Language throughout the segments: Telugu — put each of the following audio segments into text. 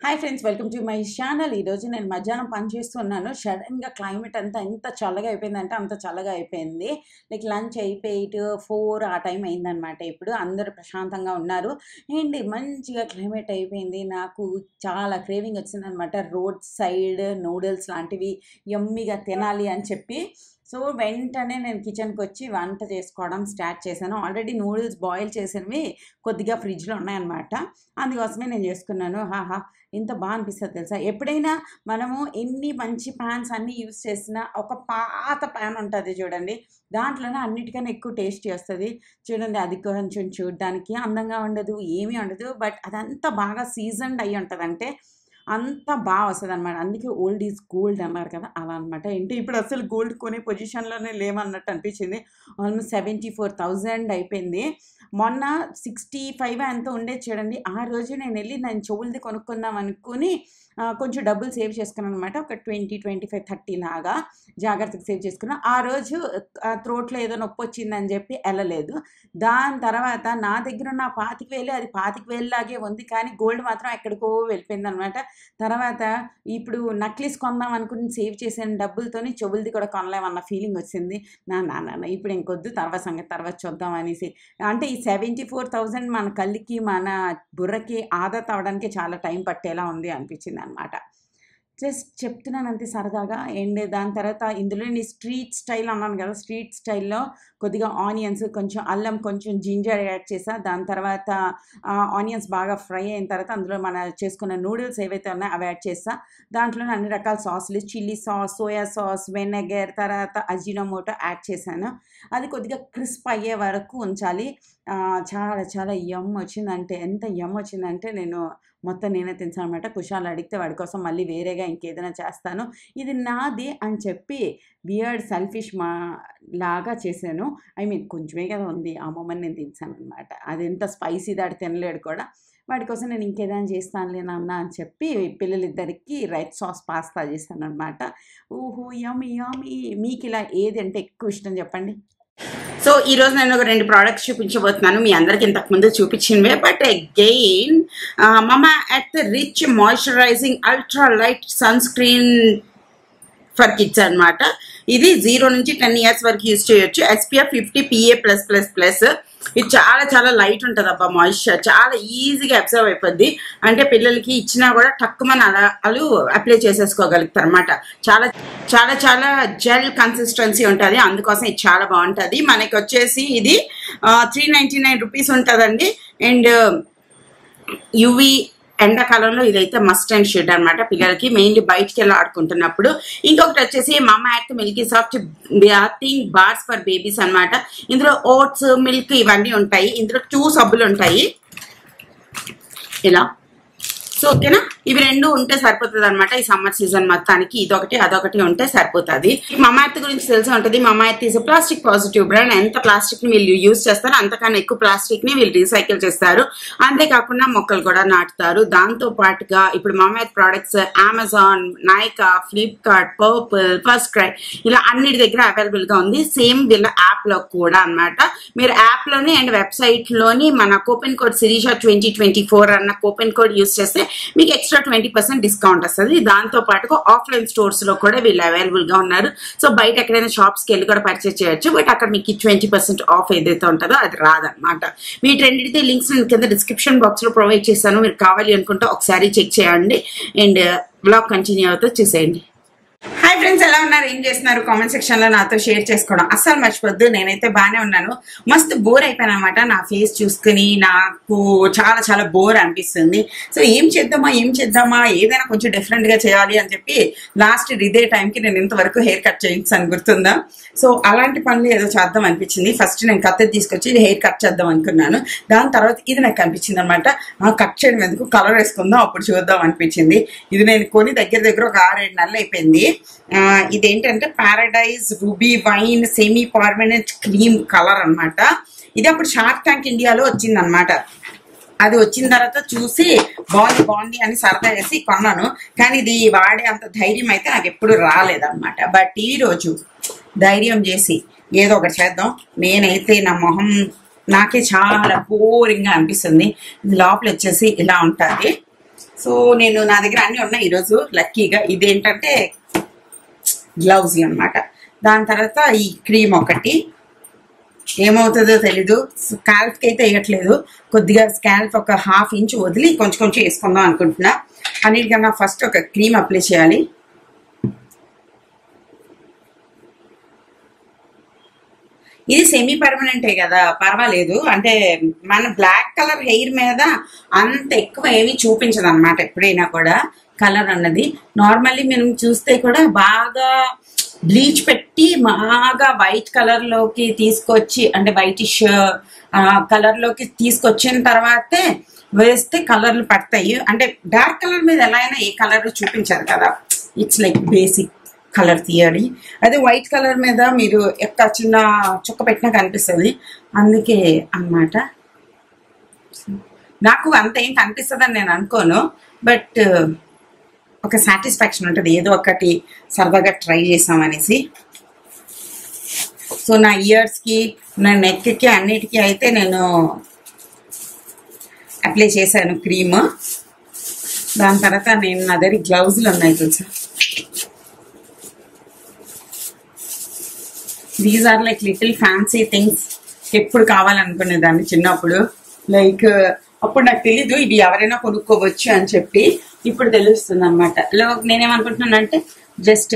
Hi friends, welcome to my channel. ఈరోజు నేను మధ్యాహ్నం పని చేస్తున్నాను. సడన్గా క్లైమేట్ అంతా ఎంత చల్లగా అయిపోయిందంటే అంత చల్లగా అయిపోయింది. లైక్ లంచ్ అయిపోయి 4 ఆ టైం అయిందనమాట. ఇప్పుడు అందరూ ప్రశాంతంగా ఉన్నారు. ఏంటి మంచిగా క్లైమేట్ అయిపోయింది. నాకు చాలా క్రేవింగ్ వచ్చిందనమాట. రోడ్ సైడ్ నూడిల్స్ లాంటివి యమ్మీగా తినాలి అని చెప్పి. సో వెంటనే నేను కిచెన్కి వచ్చి వంట చేసుకోవడం స్టార్ట్ చేశాను. ఆల్రెడీ నూడిల్స్ బాయిల్ చేసినవి కొద్దిగా ఫ్రిడ్జ్లో ఉన్నాయన్నమాట. అందుకోసమే నేను చేసుకున్నాను. ఎంత బాగా అనిపిస్తుంది తెలుసా. ఎప్పుడైనా మనము ఎన్ని మంచి ప్యాన్స్ అన్నీ యూస్ చేసినా ఒక పాత ప్యాన్ ఉంటుంది చూడండి, దాంట్లోనే అన్నిటికన్నా ఎక్కువ టేస్టీ వస్తుంది చూడండి. అది కొంచెం చూడడానికి అందంగా ఉండదు, ఏమీ ఉండదు, బట్ అదంతా బాగా సీజన్డ్ అయ్యి ఉంటుంది, అంటే అంత బాగా వస్తుంది అనమాట. అందుకే ఓల్డ్ ఈజ్ గోల్డ్ అన్నారు కదా, అలా అనమాట. ఏంటి ఇప్పుడు అసలు గోల్డ్ కొనే పొజిషన్లోనే లేమన్నట్టు అనిపించింది. ఆల్మోస్ట్ 74,000 అయిపోయింది. మొన్న 65 ఎంతో ఉండేది చూడండి. ఆ రోజు నేను చెవులది కొనుక్కుందాం అనుకుని కొంచెం డబ్బులు సేవ్ చేసుకున్నాను అనమాట. ఒక 20, 25, 30 లాగా జాగ్రత్తగా సేవ్ చేసుకున్నాను. ఆ రోజు త్రోట్లో ఏదో నొప్పి వచ్చిందని చెప్పి వెళ్ళలేదు. దాని తర్వాత నా దగ్గర ఉన్న 25,000 అది 25,000 లాగే ఉంది, కానీ గోల్డ్ మాత్రం ఎక్కడికో వెళ్ళిపోయింది అనమాట. తర్వాత ఇప్పుడు నక్లీస్ కొందాం అనుకుని సేవ్ చేసిన డబ్బులతోని చెవులది కూడా కొనలేమన్న ఫీలింగ్ వచ్చింది. నా ఇప్పుడు ఇంకొద్దు, తర్వాత చూద్దాం అనేసి. అంటే ఈ 74,000 మన కళ్ళకి మన బుర్రకి ఆదత్ అవడానికి చాలా టైం పట్టేలా ఉంది అనిపించింది అనమాట. జస్ట్ చెప్తున్నాను అంతే సరదాగా. అండ్ దాని తర్వాత ఇందులో నేను స్ట్రీట్ స్టైల్ అన్నాను కదా, స్ట్రీట్ స్టైల్లో కొద్దిగా ఆనియన్స్, కొంచెం అల్లం, కొంచెం జింజర్ యాడ్ చేసా. దాని తర్వాత ఆనియన్స్ బాగా ఫ్రై అయిన తర్వాత అందులో మన చేసుకున్న నూడిల్స్ ఏవైతే ఉన్నాయో అవి యాడ్ చేసా. దాంట్లోనే అన్ని రకాల సాసులు, chilli sauce, soya sauce, vinegar, తర్వాత అజినోమోటో యాడ్ చేశాను. అది కొద్దిగా క్రిస్ప్ అయ్యే వరకు ఉంచాలి. చాలా చాలా యమ్ వచ్చిందంటే, ఎంత యమ్ వచ్చిందంటే నేను మొత్తం నేనే తినేసాను అనమాట. కుషాల్ అడిగితే వాడి కోసం మళ్ళీ వేరేగా ఇంకేదైనా చేస్తాను. ఇది నాది అని చెప్పి బియర్డ్ సెల్ఫిష్ లాగా చేశాను. కొంచెమే కదా ఉంది, ఆ మొమ్మని నేను తినేసాను అనమాట. అది ఎంత స్పైసీ దాడి తినలేడు కూడా. వాడి కోసం నేను ఇంకేదైనా చేస్తానులే నాన్న అని చెప్పి పిల్లలిద్దరికి రెడ్ సాస్ పాస్తా చేశాను అనమాట. ఓహో యమ్మీ యమ్మీ. మీకు ఇలా ఏది అంటే ఎక్కువ ఇష్టం చెప్పండి. సో ఈరోజు నేను ఒక 2 ప్రోడక్ట్స్ చూపించబోతున్నాను. మీ అందరికి ఇంతకుముందు చూపించినవే, but again Mamaearth rich moisturising ultra light sunscreen for kids అనమాట. ఇది 0 నుంచి 10 ఇయర్స్ వరకు యూజ్ చేయొచ్చు. SPF 50 PA+++. ఇది చాలా చాలా లైట్ ఉంటుంది అబ్బా. మాయిశ్చర్ చాలా ఈజీగా అబ్జర్వ్ అయిపోద్ది. అంటే పిల్లలకి ఇచ్చినా కూడా తక్కువని వాళ్ళు అప్లై చేసేసుకోగలుగుతారు అనమాట. చాలా చాలా చాలా జెల్ కన్సిస్టెన్సీ ఉంటుంది, అందుకోసం ఇది చాలా బాగుంటుంది. మనకి వచ్చేసి ఇది 399 రూపీస్ ఉంటుందండి. అండ్ యువి ఎండాకాలంలో ఇదైతే మస్ట్ అండ్ షుడ్ అనమాట పిల్లలకి, మెయిన్లీ బయటికి వెళ్ళి ఆడుకుంటున్నప్పుడు. ఇంకొకటి వచ్చేసి మామా earth Milky soft bathing bars for babies అనమాట. ఇందులో ఓట్స్, మిల్క్ ఇవన్నీ ఉంటాయి. ఇందులో 2 సబ్బులు ఉంటాయి ఇలా. సో ఓకేనా, ఇవి 2 ఉంటే సరిపోతుంది అనమాట ఈ సమ్మర్ సీజన్ మొత్తానికి. ఇదొకటి అదొకటి ఉంటే సరిపోతుంది. మామా ఎర్త్ గురించి తెలిసి ఉంటుంది. మామా earth is plastic positive brand. ఎంత ప్లాస్టిక్ ని వీళ్ళు యూజ్ చేస్తారు అంతకన్నా ఎక్కువ ప్లాస్టిక్ ని వీళ్ళు రీసైకిల్ చేస్తారు. అంతేకాకుండా మొక్కలు కూడా నాటుతారు. దాంతో పాటుగా ఇప్పుడు మామా earth products Amazon, Nykaa, Flipkart, purple, first cry ఇలా అన్నిటి దగ్గర అవైలబుల్ గా ఉంది. సేమ్ వీళ్ళ యాప్ లో కూడా అనమాట. మీరు యాప్ లోని అండ్ వెబ్సైట్ లోని మన కూపన్ కోడ్ శిరీష 2024 అన్న కూపన్ కోడ్ యూజ్ చేస్తే మీకు ఎక్స్ట్రా 20% డిస్కౌంట్ వస్తుంది. దాంతో పాటుగా ఆఫ్లైన్ స్టోర్స్ లో కూడా వీళ్ళు అవైలబుల్ గా ఉన్నారు. సో బయట ఎక్కడైనా షాప్స్కి వెళ్ళి కూడా పర్చేస్ చేయొచ్చు, బట్ అక్కడ మీకు 20% ఆఫ్ ఏదైతే ఉంటుందో అది రాదనమాట. వీటన్నిటితో లింక్స్ నేను కింద డిస్క్రిప్షన్ బాక్స్ లో ప్రొవైడ్ చేశాను. మీరు కావాలి అనుకుంటే ఒకసారి చెక్ చేయండి అండ్ బ్లాగ్ కంటిన్యూ అవుతూ చూసేయండి. హాయ్ ఫ్రెండ్స్, ఎలా ఉన్నారు, ఏం చేస్తున్నారు? కామెంట్ సెక్షన్ లో నాతో షేర్ చేసుకోవడం అస్సలు మర్చిపోద్దు. నేనైతే బాగానే ఉన్నాను. మస్తు బోర్ అయిపోయాను అనమాట నా ఫేస్ చూసుకుని. నాకు చాలా చాలా బోర్ అనిపిస్తుంది. సో ఏం చేద్దామా ఏదైనా కొంచెం డిఫరెంట్ గా చేయాలి అని చెప్పి లాస్ట్ ఇదే టైంకి నేను ఇంతవరకు హెయిర్ కట్ చేయించాను, గుర్తుందా? సో అలాంటి పనులు ఏదో చేద్దాం అనిపించింది. ఫస్ట్ నేను కత్తి తీసుకొచ్చి హెయిర్ కట్ చేద్దాం అనుకున్నాను. దాని తర్వాత ఇది నాకు అనిపించింది అనమాట, కట్ చేయడం ఎందుకు, కలర్ వేసుకుందాం అప్పుడు చూద్దాం అనిపించింది. ఇది నేను కొని దగ్గర ఒక 6-7 నెలలు అయిపోయింది. ఇదేంటంటే paradise ruby wine semi permanent cream colour అనమాట. ఇది అప్పుడు షార్క్ ట్యాంక్ ఇండియాలో వచ్చింది అనమాట. అది వచ్చిన తర్వాత చూసి బాగుంది అని సరదా వేసి కొన్నాను. కానీ ఇది వాడే అంత ధైర్యం అయితే నాకు ఎప్పుడు రాలేదన్నమాట. బట్ ఈ రోజు ధైర్యం చేసి ఏదో ఒకటి చేద్దాం. నేనైతే నా మొహం నాకే చాలా బోరింగ్గా అనిపిస్తుంది. ఇది లోపల వచ్చేసి ఇలా ఉంటుంది. సో నేను నా దగ్గర అన్నీ ఉన్నాయి ఈరోజు లక్కీగా. ఇదేంటంటే గ్లౌజ్ అనమాట. దాని తర్వాత ఈ క్రీమ్ ఒకటి, ఏమవుతుందో తెలీదు. స్కాల్ప్కి అయితే వేయట్లేదు, కొద్దిగా స్కాల్ప్ ఒక ½ ఇంచ్ వదిలి కొంచెం కొంచెం వేసుకుందాం అనుకుంటున్నా. అన్నిటికన్నా ఫస్ట్ ఒక క్రీమ్ అప్లై చేయాలి. ఇది సెమీ పర్మనెంటే కదా, పర్వాలేదు. అంటే మన బ్లాక్ కలర్ హెయిర్ మీద అంత ఎక్కువ ఏమీ చూపించదు అనమాట ఎప్పుడైనా కూడా కలర్ అన్నది. నార్మల్లీ మనం చూస్తే కూడా బాగా బ్లీచ్ పెట్టి బాగా వైట్ కలర్ లోకి తీసుకొచ్చి, అంటే వైటిష్ కలర్ లోకి తీసుకొచ్చిన తర్వాతే వేస్తే కలర్లు పడతాయి. అంటే డార్క్ కలర్ మీద ఎలా అయినా ఏ కలర్ చూపించదు కదా, ఇట్స్ లైక్ బేసిక్ కలర్ తీయాలి. అదే వైట్ కలర్ మీద మీరు ఎక్క చిన్న చుక్క పెట్టినా కనిపిస్తుంది, అందుకే అన్నమాట. నాకు అంత ఏం కనిపిస్తుందని నేను అనుకోను, బట్ ఒక సాటిస్ఫాక్షన్ ఉంటుంది ఏదో ఒకటి సరదాగా ట్రై చేసామనేసి. సో నా ఇయర్స్కి, నా నెక్కి, అన్నిటికీ అయితే నేను అప్లై చేశాను క్రీమ్. దాని తర్వాత నేను నా దగ్గర గ్లౌజులు ఉన్నాయి తెలుసా. These are like little fancy things. ఎప్పుడు కావాలనుకునేదాన్ని చిన్నప్పుడు. లైక్ అప్పుడు నాకు తెలీదు ఇది ఎవరైనా కొనుక్కోవచ్చు అని చెప్పి, ఇప్పుడు తెలుస్తుంది అనమాట. నేనేమనుకుంటున్నానంటే జస్ట్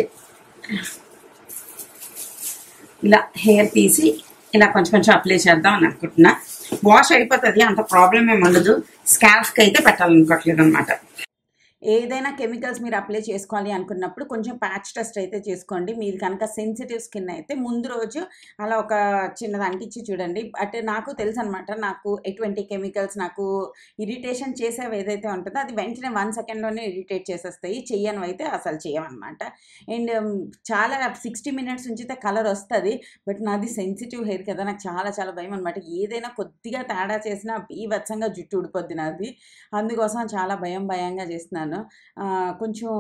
ఇలా హెయిర్ తీసి ఇలా కొంచెం కొంచెం అప్లై చేద్దాం అని అనుకుంటున్నా. వాష్ అయిపోతుంది, అంత ప్రాబ్లం ఏమి ఉండదు. స్కాల్ప్కి అయితే పెట్టాలనుకోవట్లేదు అనమాట. ఏదైనా కెమికల్స్ మీరు అప్లై చేసుకోవాలి అనుకున్నప్పుడు కొంచెం ప్యాచ్ టెస్ట్ అయితే చేసుకోండి. మీది కనుక సెన్సిటివ్ స్కిన్ అయితే ముందు రోజు అలా ఒక చిన్నది అంటించి చూడండి. అంటే నాకు తెలుసు అనమాట, నాకు ఎటువంటి కెమికల్స్ నాకు ఇరిటేషన్ చేసేవి ఏదైతే ఉంటుందో అది వెంటనే 1 సెకండ్లోనే ఇరిటేట్ చేసేస్తాయి. చెయ్యను అయితే అసలు చేయమన్నమాట. అండ్ చాలా 60 మినిట్స్ ఉంచితే కలర్ వస్తుంది, బట్ నాది సెన్సిటివ్ హెయిర్ కదా, నాకు చాలా చాలా భయం అనమాట. ఏదైనా కొద్దిగా తేడా చేసినా బీభత్సంగా జుట్టు ఊడిపోద్ది నాది. అందుకోసం చాలా భయంగా చేస్తున్నాను. కొంచెం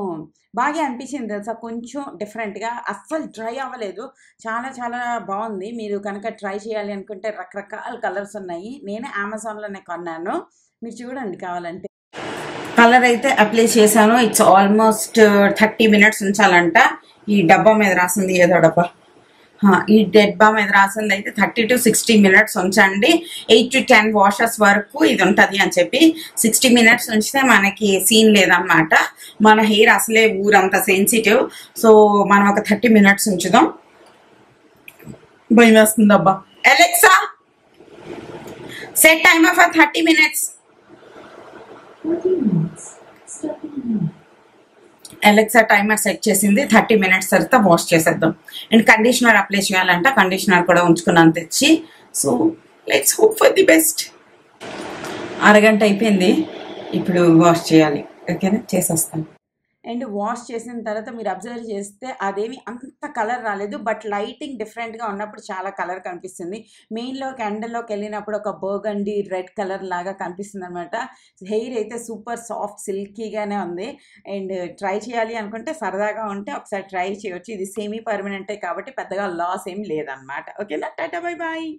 బాగా అనిపించింది తెలుసా, కొంచెం డిఫరెంట్గా. అస్సలు డ్రై అవ్వలేదు, చాలా చాలా బాగుంది. మీరు కనుక ట్రై చేయాలి అనుకుంటే రకరకాల కలర్స్ ఉన్నాయి. నేనే అమెజాన్లోనే కొన్నాను, మీరు చూడండి కావాలంటే. కలర్ అయితే అప్లై చేశాను. ఇట్స్ ఆల్మోస్ట్ 30 మినిట్స్ ఉంచాలంట. ఈ డబ్బా మీద రాసింది, ఏదో డబ్బా, ఈ డబ్బా మీద రాసింది అయితే 30 to 60 మినిట్స్ ఉంచండి. 8 to 10 వాషెస్ వరకు ఇది ఉంటుంది అని చెప్పి. 60 మినిట్స్ ఉంచితే మనకి సీన్ లేదన్నమాట. మన హెయిర్ అసలే ఊరంతా సెన్సిటివ్. సో మనం ఒక 30 మినిట్స్ ఉంచుదాం. భయం వేస్తుంది అబ్బా. Alexa, set timer for 30 minutes. Alexa timer set చేసింది. 30 మినిట్స్ తర్వాత వాష్ చేసేద్దాం. అండ్ కండిషనర్ అప్లై చేయాలంట, కండిషనర్ కూడా ఉంచుకున్నాను తెచ్చి. So let's hope for the best. అరగంట అయిపోయింది, ఇప్పుడు వాష్ చేయాలి. ఓకేనా, చేసేస్తాను. అండ్ వాష్ చేసిన తర్వాత మీరు అబ్జర్వ్ చేస్తే అదేమి అంత కలర్ రాలేదు, బట్ లైటింగ్ డిఫరెంట్గా ఉన్నప్పుడు చాలా కలర్ కనిపిస్తుంది. మెయిన్లోకి ఎండలోకి వెళ్ళినప్పుడు ఒక బర్గండీ రెడ్ కలర్ లాగా కనిపిస్తుంది అనమాట. హెయిర్ అయితే సూపర్ సాఫ్ట్ సిల్కీగానే ఉంది. అండ్ ట్రై చేయాలి అనుకుంటే, సరదాగా ఉంటే ఒకసారి ట్రై చేయొచ్చు. ఇది సెమీ పర్మనెంటే కాబట్టి పెద్దగా లాస్ ఏం లేదనమాట. ఓకేనా, టాటా బై బాయ్.